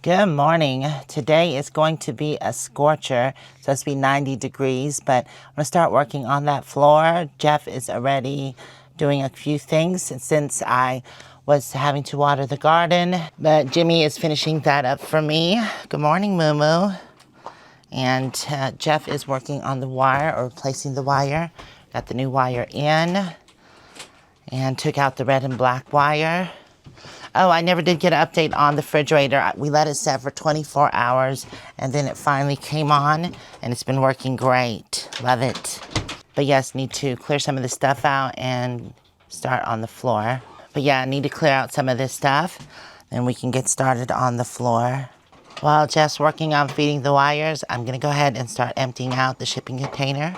Good morning. Today is going to be a scorcher. It's supposed to be 90 degrees, but I'm going to start working on that floor. Jeff is already doing a few things since I was having to water the garden, but Jimmy is finishing that up for me. Good morning, moo-moo. And Jeff is working on the wire, or replacing the wire. Got the new wire in and took out the red and black wire. Oh, I never did get an update on the refrigerator. We let it set for 24 hours, and then it finally came on, and it's been working great. Love it. But yes, need to clear some of the stuff out and start on the floor. But yeah, I need to clear out some of this stuff, then we can get started on the floor. While Jeff's working on feeding the wires, I'm gonna go ahead and start emptying out the shipping container.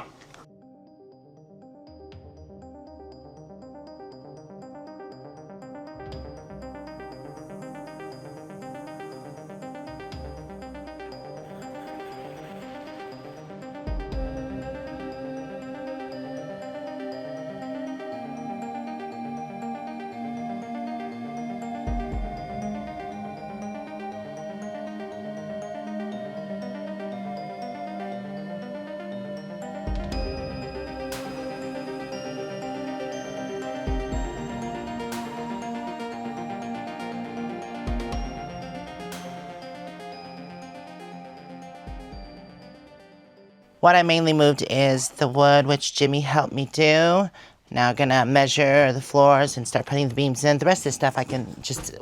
What I mainly moved is the wood, which Jimmy helped me do. Now I'm gonna measure the floors and start putting the beams in. The rest of the stuff I can just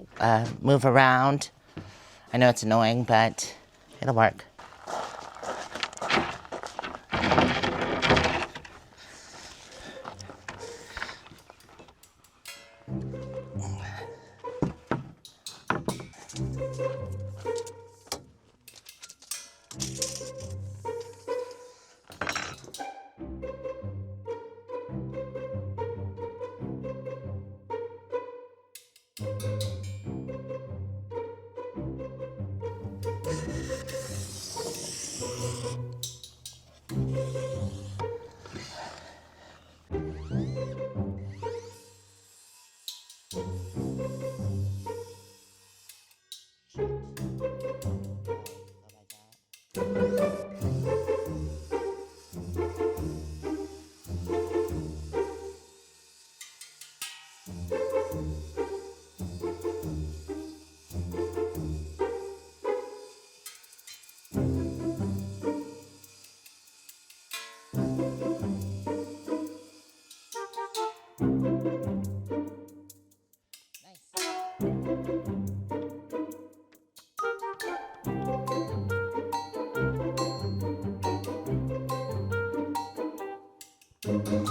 move around. I know it's annoying, but it'll work.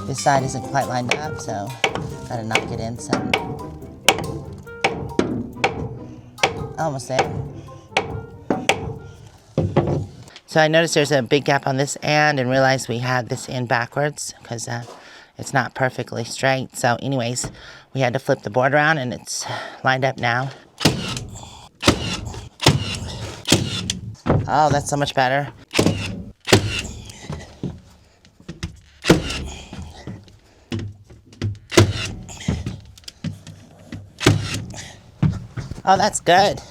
This side isn't quite lined up, so gotta knock it in some. Almost there. So I noticed there's a big gap on this end and realized we had this in backwards because it's not perfectly straight. So anyways, we had to flip the board around and it's lined up now. Oh, that's so much better. Oh, that's good.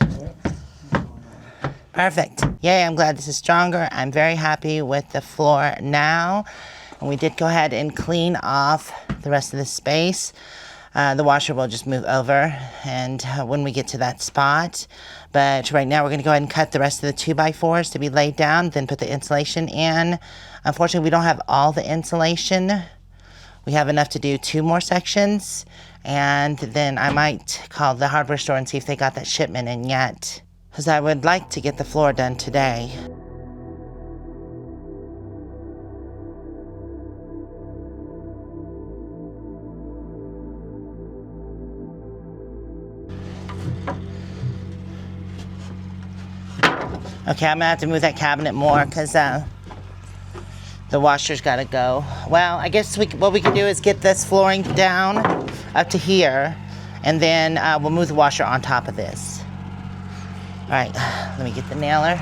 Perfect. Yay, I'm glad this is stronger. I'm very happy with the floor now. And we did go ahead and clean off the rest of the space. The washer will just move over and when we get to that spot. But right now we're going to go ahead and cut the rest of the 2x4s to be laid down, then put the insulation in. Unfortunately, we don't have all the insulation. We have enough to do 2 more sections. And then I might call the hardware store and see if they got that shipment in yet, because I would like to get the floor done today. Okay, I'm gonna have to move that cabinet more because the washer's gotta go. Well, I guess what we can do is get this flooring down up to here, and then we'll move the washer on top of this. All right, let me get the nailer.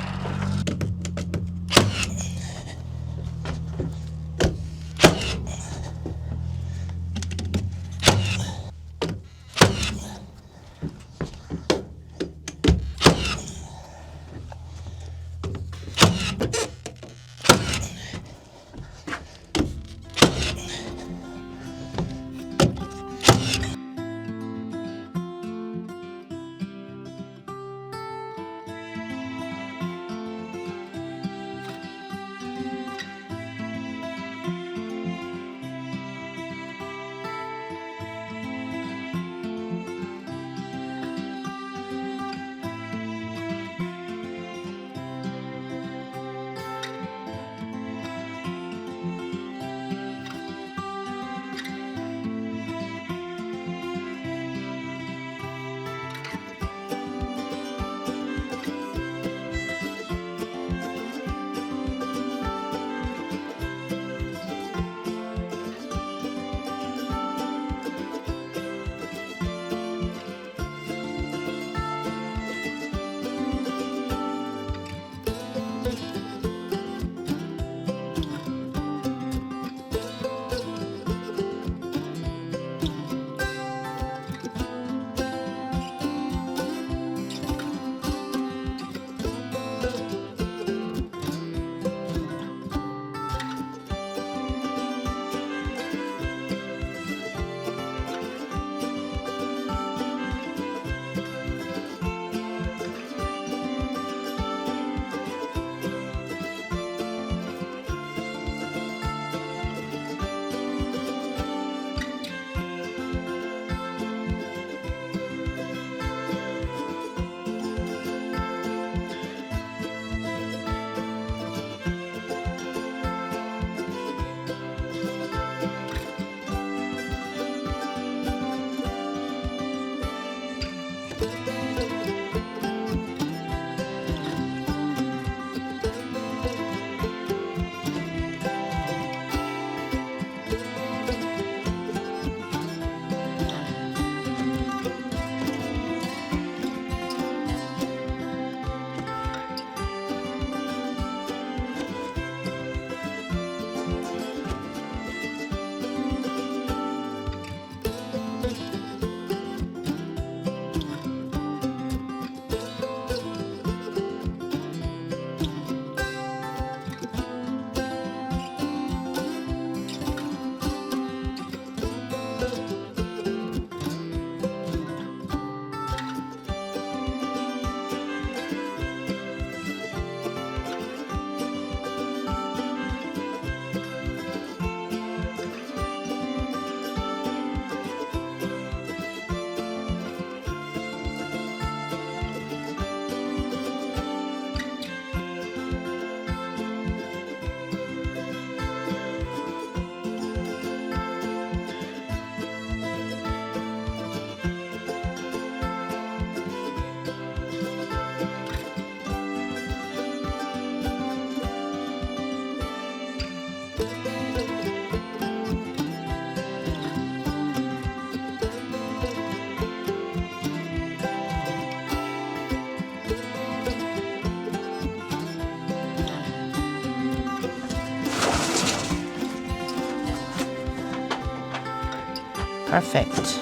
Perfect.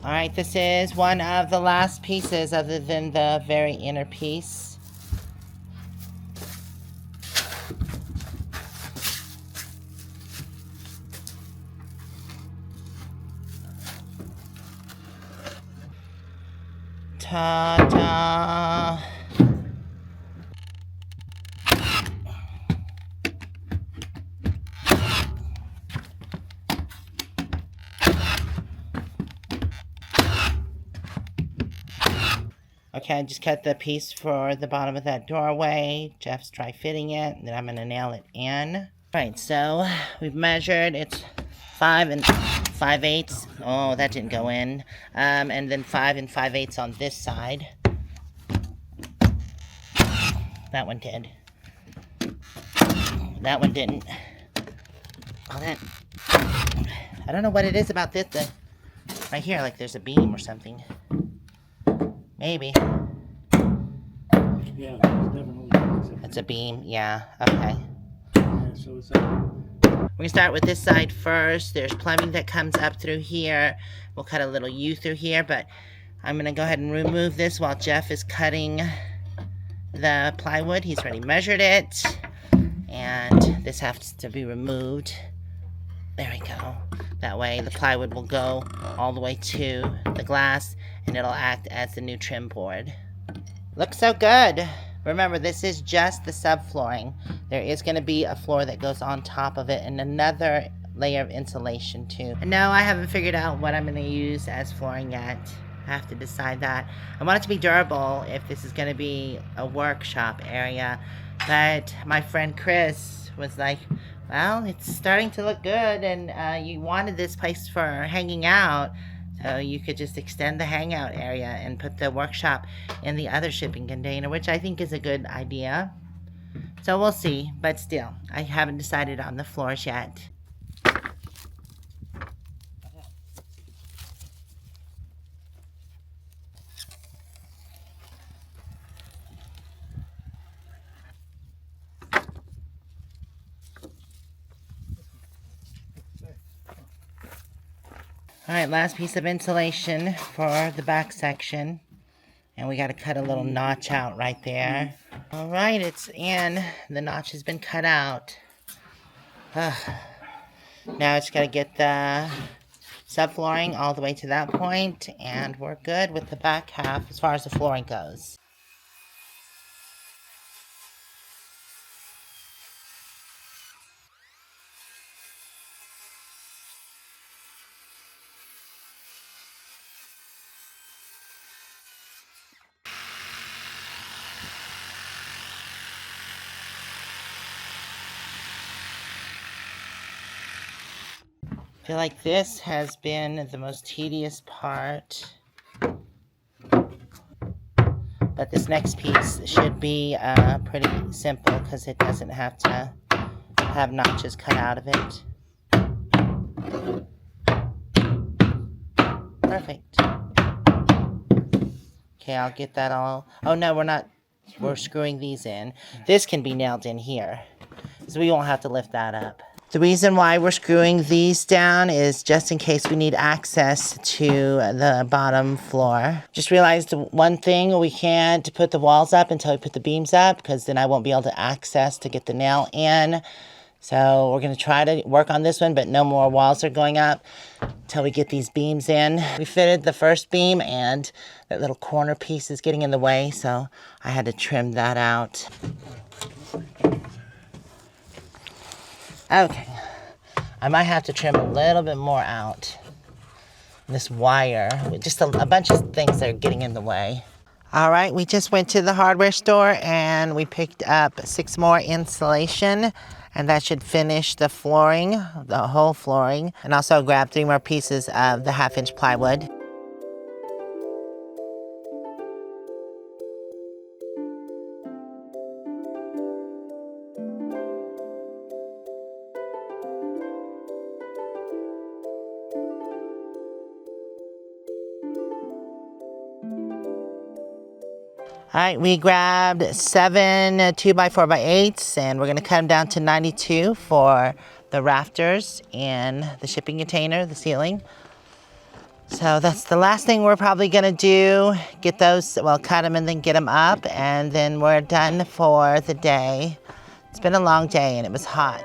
All right, this is one of the last pieces other than the very inner piece. Ta-da! Okay, I just cut the piece for the bottom of that doorway. Jeff's dry fitting it, and then I'm gonna nail it in. All right, so we've measured, it's 5 5/8. Oh, that didn't go in. And then 5 5/8 on this side. That one did. That one didn't. Oh, that, I don't know what it is about this, right here, like there's a beam or something. Maybe. Yeah, definitely. It's a beam, yeah, okay. Yeah, so it's We're gonna start with this side first. There's plumbing that comes up through here. We'll cut a little U through here, but I'm gonna go ahead and remove this while Jeff is cutting the plywood. He's already measured it, and this has to be removed. There we go. That way the plywood will go all the way to the glass, and it'll act as the new trim board. Looks so good. Remember, this is just the subflooring. There is going to be a floor that goes on top of it and another layer of insulation too. And no, I haven't figured out what I'm going to use as flooring yet. I have to decide that. I want it to be durable if this is going to be a workshop area. But my friend Chris was like, well, it's starting to look good, and you wanted this place for hanging out, so you could just extend the hangout area and put the workshop in the other shipping container, which I think is a good idea. So we'll see, but still, I haven't decided on the floors yet. Alright, last piece of insulation for the back section. And we got to cut a little notch out right there. Alright, it's in. The notch has been cut out. Now I just got to get the subflooring all the way to that point, and we're good with the back half as far as the flooring goes. I feel like this has been the most tedious part, but this next piece should be pretty simple because it doesn't have to have notches cut out of it. Perfect. Okay, I'll get that all. Oh no, we're not. We're screwing these in. This can be nailed in here, so we won't have to lift that up. The reason why we're screwing these down is just in case we need access to the bottom floor. Just realized one thing, we can't put the walls up until we put the beams up, because then I won't be able to access to get the nail in. So we're going to try to work on this one, but no more walls are going up until we get these beams in. We fitted the first beam, and that little corner piece is getting in the way, so I had to trim that out. Okay, I might have to trim a little bit more out. This wire, just a bunch of things that are getting in the way. All right, we just went to the hardware store and we picked up 6 more insulation, and that should finish the flooring, the whole flooring, and also grab 3 more pieces of the 1/2-inch plywood. All right, we grabbed 7 2x4x8s, and we're gonna cut them down to 92 for the rafters and the shipping container, the ceiling. So that's the last thing we're probably gonna do. Get those, well, cut them and then get them up, and then we're done for the day. It's been a long day and it was hot.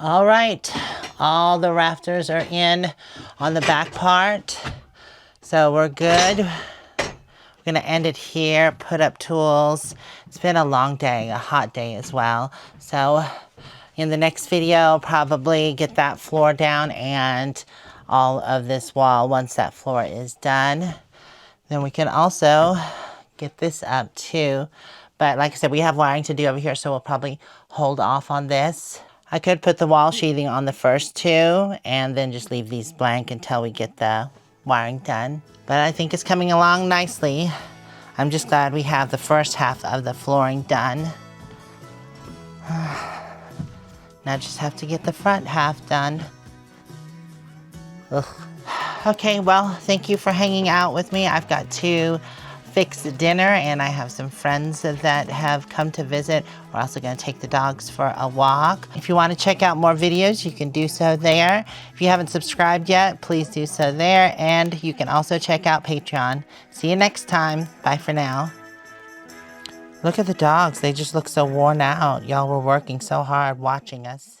All right, all the rafters are in on the back part, so we're good. We're gonna end it here, put up tools. It's been a long day, a hot day as well. So in the next video, probably get that floor down and all of this wall once that floor is done. Then we can also get this up too. But like I said, we have wiring to do over here, so we'll probably hold off on this. I could put the wall sheathing on the first 2 and then just leave these blank until we get the wiring done. But I think it's coming along nicely. I'm just glad we have the first half of the flooring done. Now just have to get the front half done. Ugh. Okay, well, thank you for hanging out with me. I've got to fix dinner and I have some friends that have come to visit. We're also going to take the dogs for a walk. If you want to check out more videos, you can do so there. If you haven't subscribed yet, please do so there. And you can also check out Patreon. See you next time. Bye for now. Look at the dogs. They just look so worn out. Y'all were working so hard watching us.